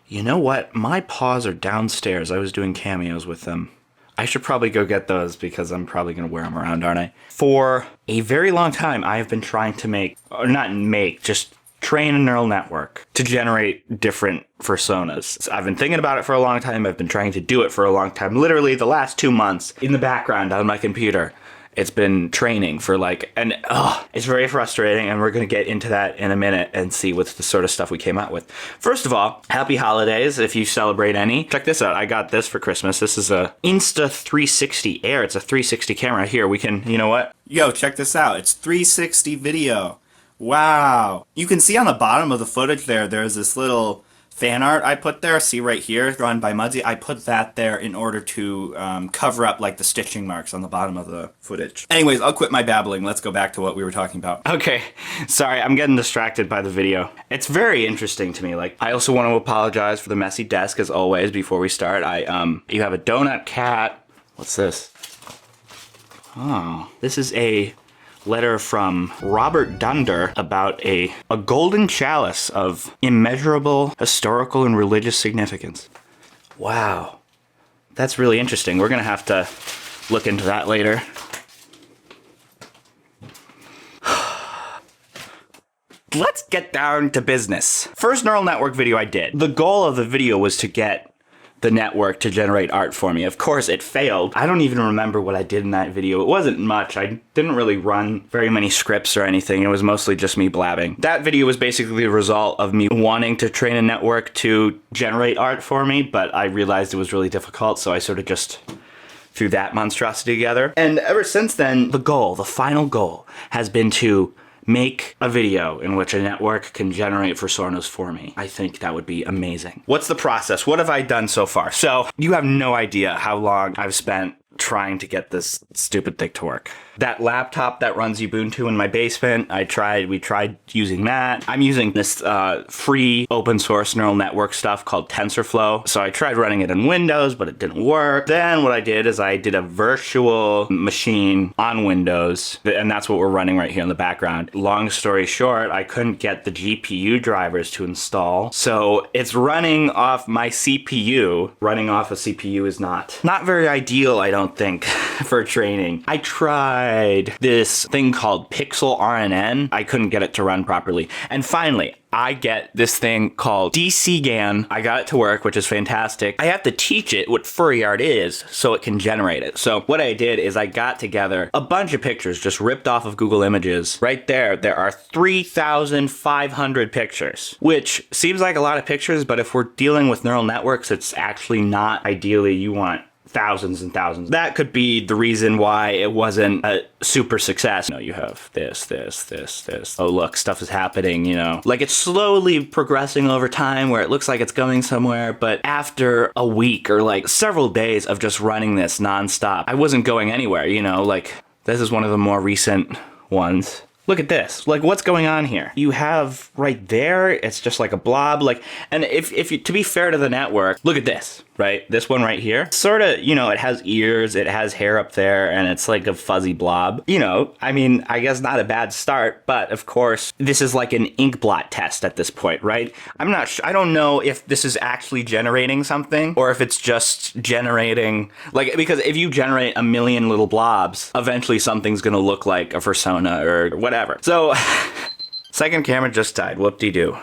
You know what? My paws are downstairs. I was doing cameos with them. I should probably go get those because I'm probably going to wear them around, aren't I? For a very long time, I have been trying to just train a neural network to generate different Fursonas. So I've been thinking about it for a long time. I've been trying to do it for a long time. Literally the last 2 months in the background on my computer. It's been training for it's very frustrating, and we're going to get into that in a minute and see what's the sort of stuff we came out with. First of all, happy holidays if you celebrate any. Check this out. I got this for Christmas. This is a Insta360 Air. It's a 360 camera. Here, we can, you know what? Yo, check this out. It's 360 video. Wow. You can see on the bottom of the footage there's this little fan art I put there. See right here, drawn by Mudzzzy. I put that there in order to cover up like the stitching marks on the bottom of the footage. Anyways, I'll quit my babbling. Let's go back to what we were talking about. Okay, sorry, I'm getting distracted by the video. It's very interesting to me. Like, I also want to apologize for the messy desk as always before we start. You have a donut cat. What's this? Oh, this is a letter from Robert Dunder about a golden chalice of immeasurable historical and religious significance. Wow. That's really interesting. We're going to have to look into that later. Let's get down to business. First neural network video I did. The goal of the video was to get the network to generate art for me. Of course, it failed. I don't even remember what I did in that video. It wasn't much. I didn't really run very many scripts or anything. It was mostly just me blabbing. That video was basically the result of me wanting to train a network to generate art for me, but I realized it was really difficult, so I sort of just threw that monstrosity together. And ever since then, the final goal, has been to make a video in which a network can generate Fursonas for me. I think that would be amazing. What's the process? What have I done so far? So, you have no idea how long I've spent trying to get this stupid thing to work. That laptop that runs Ubuntu in my basement, we tried using that. I'm using this free open source neural network stuff called TensorFlow. So I tried running it in Windows, but it didn't work. Then what I did is I did a virtual machine on Windows, and that's what we're running right here in the background. Long story short, I couldn't get the GPU drivers to install. So it's running off my CPU. Running off a CPU is not very ideal, I don't think, for training. I tried this thing called Pixel RNN. I couldn't get it to run properly. And finally, I get this thing called DCGAN. I got it to work, which is fantastic. I have to teach it what furry art is so it can generate it. So what I did is I got together a bunch of pictures just ripped off of Google Images. Right there are 3,500 pictures, which seems like a lot of pictures, but if we're dealing with neural networks, it's actually not. Ideally, you want thousands and thousands. That could be the reason why it wasn't a super success. You know, you have this. Oh, look, stuff is happening, you know. Like, it's slowly progressing over time where it looks like it's going somewhere, but after a week or like several days of just running this nonstop, I wasn't going anywhere, you know. Like, this is one of the more recent ones. Look at this. Like, what's going on here? You have right there, it's just like a blob. Like, and if you, to be fair to the network, look at this, right? This one right here, sort of, you know, it has ears, it has hair up there, and it's like a fuzzy blob. You know, I mean, I guess not a bad start, but of course, this is like an ink blot test at this point, right? I'm not sure. I don't know if this is actually generating something or if it's just generating, like, because if you generate a million little blobs, eventually something's gonna look like a Fursona or whatever. So, second camera just died. Whoop-de-doo.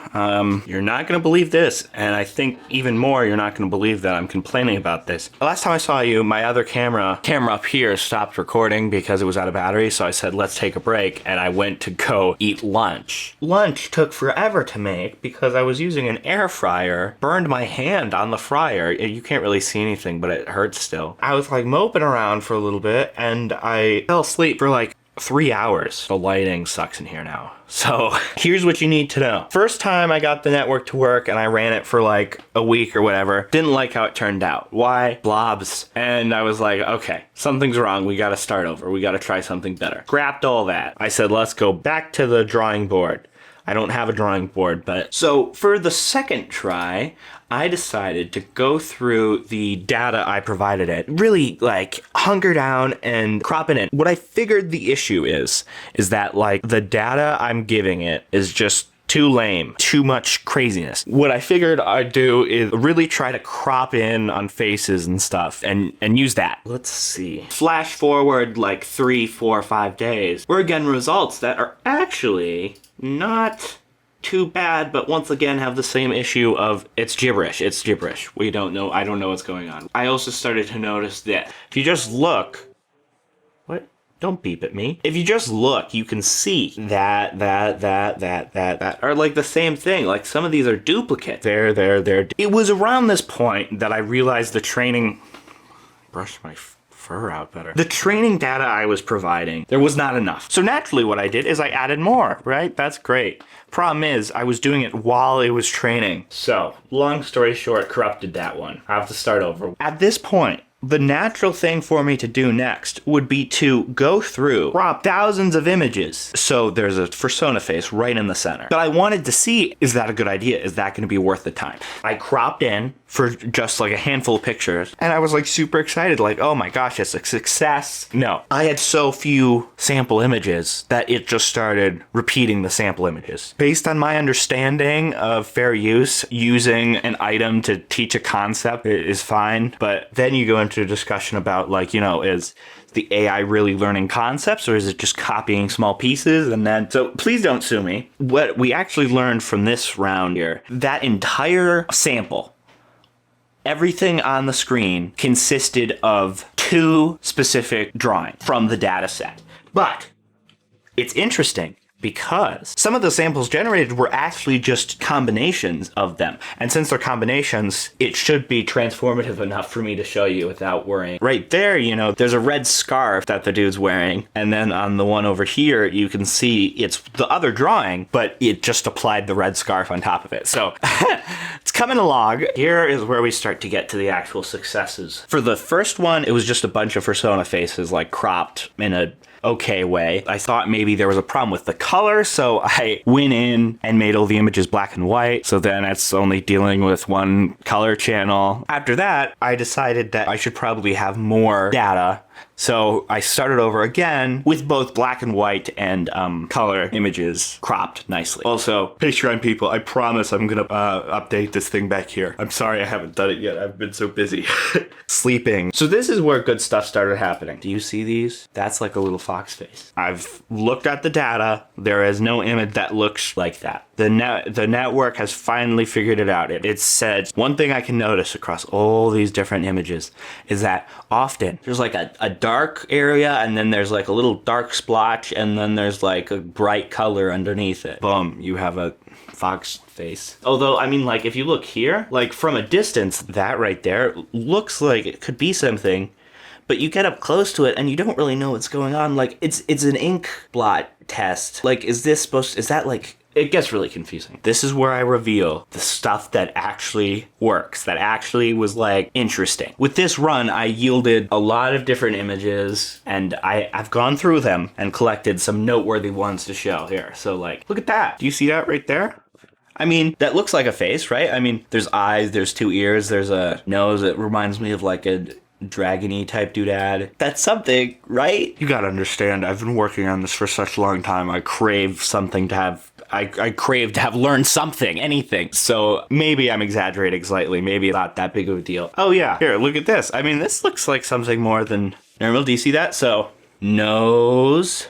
You're not gonna believe this, and I think even more, you're not gonna believe that I'm complaining about this. The last time I saw you, my other camera up here stopped recording because it was out of battery, so I said, let's take a break, and I went to go eat lunch. Lunch took forever to make because I was using an air fryer, burned my hand on the fryer. You can't really see anything, but it hurts still. I was like moping around for a little bit, and I fell asleep for like 3 hours. The lighting sucks in here now. So here's what you need to know. First time I got the network to work and I ran it for like a week or whatever, didn't like how it turned out. Why? Blobs. And I was like, okay, something's wrong. We got to start over. We got to try something better. Scrapped all that. I said, let's go back to the drawing board. I don't have a drawing board, but so for the second try, I decided to go through the data I provided it, really like hunker down and crop it in. What I figured the issue is that like the data I'm giving it is just too lame, too much craziness. What I figured I'd do is really try to crop in on faces and stuff and use that. Let's see. Flash forward like 3, 4, 5 days. We're getting results that are actually not too bad, but once again have the same issue of it's gibberish. It's gibberish. We don't know. I don't know what's going on. I also started to notice that if you just look, what? Don't beep at me. If you just look, you can see that are like the same thing. Like some of these are duplicate. There. It was around this point that I realized the training, brush my fur out better. The training data I was providing, there was not enough. So naturally what I did is I added more, right? That's great. Problem is, I was doing it while it was training. So, long story short, corrupted that one. I have to start over. At this point, the natural thing for me to do next would be to go through, crop thousands of images. So there's a fursona face right in the center. But I wanted to see, is that a good idea? Is that going to be worth the time? I cropped in for just like a handful of pictures. And I was like super excited, like, oh my gosh, it's a success. No, I had so few sample images that it just started repeating the sample images. Based on my understanding of fair use, using an item to teach a concept is fine. But then you go into a discussion about like, you know, is the AI really learning concepts or is it just copying small pieces? And then, so please don't sue me. What we actually learned from this round here, that entire sample, everything on the screen consisted of 2 specific drawings from the data set. But it's interesting because some of the samples generated were actually just combinations of them. And since they're combinations, it should be transformative enough for me to show you without worrying. Right there, you know, there's a red scarf that the dude's wearing. And then on the one over here, you can see it's the other drawing, but it just applied the red scarf on top of it. So it's coming along. Here is where we start to get to the actual successes. For the first one, it was just a bunch of fursona faces like cropped in a okay way. I thought maybe there was a problem with the color, so I went in and made all the images black and white. So then it's only dealing with one color channel. After that, I decided that I should probably have more data. So I started over again with both black and white and color images cropped nicely. Also, Patreon people, I promise I'm gonna update this thing back here. I'm sorry I haven't done it yet. I've been so busy. Sleeping. So this is where good stuff started happening. Do you see these? That's like a little fox face. I've looked at the data. There is no image that looks like that. The network has finally figured it out. It said, one thing I can notice across all these different images is that often there's like a dark area and then there's like a little dark splotch and then there's like a bright color underneath it. Boom, you have a fox face. Although, I mean, like if you look here, like from a distance, that right there looks like it could be something, but you get up close to it and you don't really know what's going on. Like it's an ink blot test. Like, is that like, it gets really confusing. This is where I reveal the stuff that actually works, that actually was like interesting. With this run, I yielded a lot of different images and I've gone through them and collected some noteworthy ones to show here. So like, look at that. Do you see that right there? I mean, that looks like a face, right? I mean, there's eyes, there's 2 ears, there's a nose that reminds me of like a dragony type doodad. That's something, right? You gotta understand, I've been working on this for such a long time. I crave something to have, I crave to have learned something, anything. So maybe I'm exaggerating slightly. Maybe not that big of a deal. Oh yeah, here, look at this. I mean, this looks like something more than normal. Do you see that? So nose,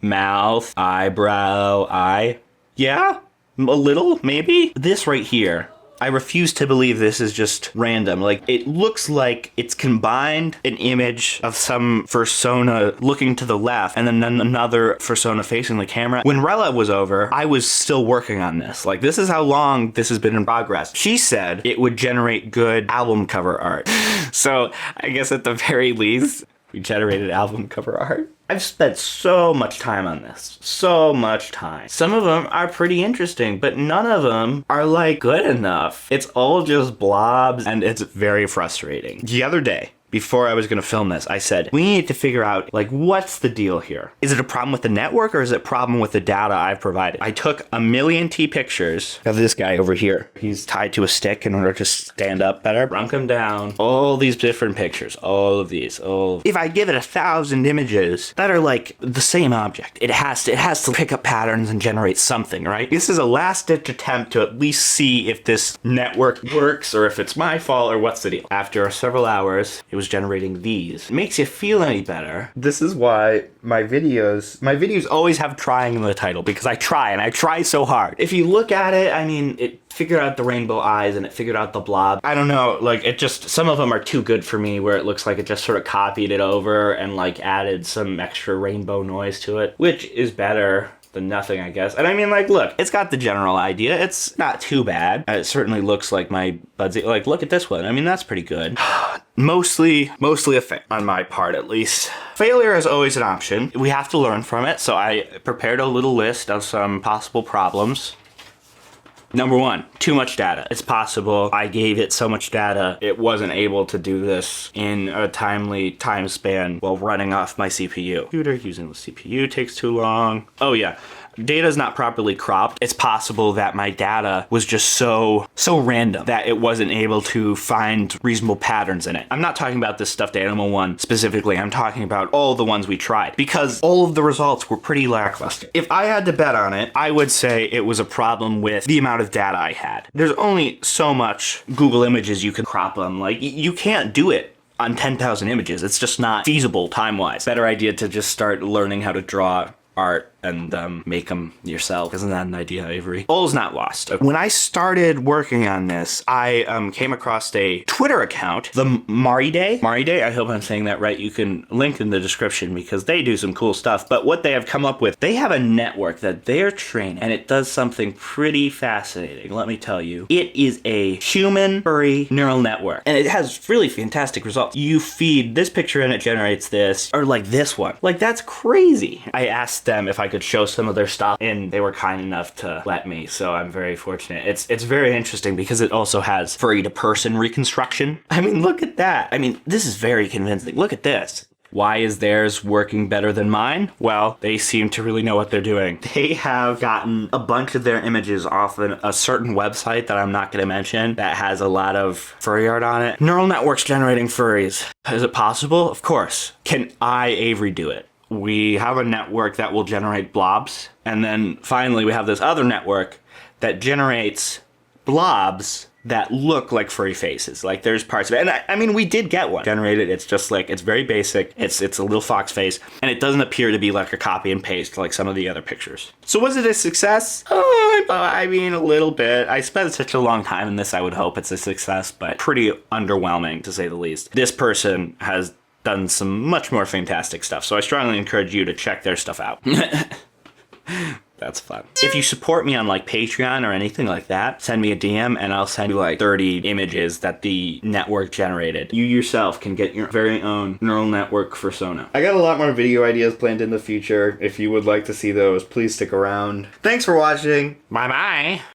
mouth, eyebrow, eye. Yeah, a little, maybe. This right here, I refuse to believe this is just random. Like, it looks like it's combined an image of some fursona looking to the left and then another fursona facing the camera. When Rella was over, I was still working on this. Like, this is how long this has been in progress. She said it would generate good album cover art. So I guess at the very least, we generated album cover art. I've spent so much time on this. So much time. Some of them are pretty interesting, but none of them are like good enough. It's all just blobs and it's very frustrating. The other day, before I was gonna film this, I said, we need to figure out, like, what's the deal here? Is it a problem with the network or is it a problem with the data I've provided? I took 1,000,000 T pictures of this guy over here. He's tied to a stick in order to stand up better. Shrunk him down. All these different pictures. All of these. If I give it 1,000 images that are like the same object, it has to pick up patterns and generate something, right? This is a last-ditch attempt to at least see if this network works or if it's my fault or what's the deal. After several hours, it was generating these. It makes you feel any better. This is why my videos always have trying in the title, because I try so hard. If you look at it, I mean, it figured out the rainbow eyes and it figured out the blob. I don't know, like, it just, some of them are too good for me where it looks like it just sort of copied it over and like added some extra rainbow noise to it, which is better than nothing, I guess. And I mean, like, look, it's got the general idea. It's not too bad. It certainly looks like my Mudzzzy. Like, look at this one. I mean, that's pretty good. Mostly a fail, on my part at least. Failure is always an option. We have to learn from it, so I prepared a little list of some possible problems. Number one, too much data. It's possible I gave it so much data, it wasn't able to do this in a timely time span while running off my CPU. Computer using the CPU takes too long. Oh yeah. Data is not properly cropped. It's possible that my data was just so random that it wasn't able to find reasonable patterns in it. I'm not talking about this stuffed animal one specifically. I'm talking about all the ones we tried, because all of the results were pretty lackluster. If I had to bet on it, I would say it was a problem with the amount of data I had. There's only so much Google Images you can crop them. Like, you can't do it on 10,000 images. It's just not feasible time-wise. Better idea to just start learning how to draw art and make them yourself. Isn't that an idea, Avery? All's not lost. When I started working on this, I came across a Twitter account, the Muddzzy. I hope I'm saying that right. You can link in the description because they do some cool stuff. But what they have come up with, they have a network that they're training, and it does something pretty fascinating. Let me tell you. It is a human furry neural network, and it has really fantastic results. You feed this picture and it generates this, or like this one. Like, that's crazy. I asked them if I could show some of their stuff, and they were kind enough to let me, so I'm very fortunate. It's very interesting because it also has furry to person reconstruction. I mean, look at that. I mean, this is very convincing. Look at this. Why is theirs working better than mine? Well, they seem to really know what they're doing. They have gotten a bunch of their images off a certain website that I'm not going to mention that has a lot of furry art on it. Neural networks generating furries. Is it possible? Of course. Can I, Avery, do it? We have a network that will generate blobs, and then finally we have this other network that generates blobs that look like furry faces. Like, there's parts of it, and I mean, we did get one generated. It's just like, it's very basic. It's a little fox face, and it doesn't appear to be like a copy and paste like some of the other pictures. So was it a success? I mean, a little bit. I spent such a long time in this, I would hope it's a success, but pretty underwhelming to say the least. This person has done some much more fantastic stuff, so I strongly encourage you to check their stuff out. That's fun. If you support me on like Patreon or anything like that, send me a DM and I'll send you like 30 images that the network generated. You yourself can get your very own neural network fursona. I got a lot more video ideas planned in the future. If you would like to see those, please stick around. Thanks for watching. Bye-bye.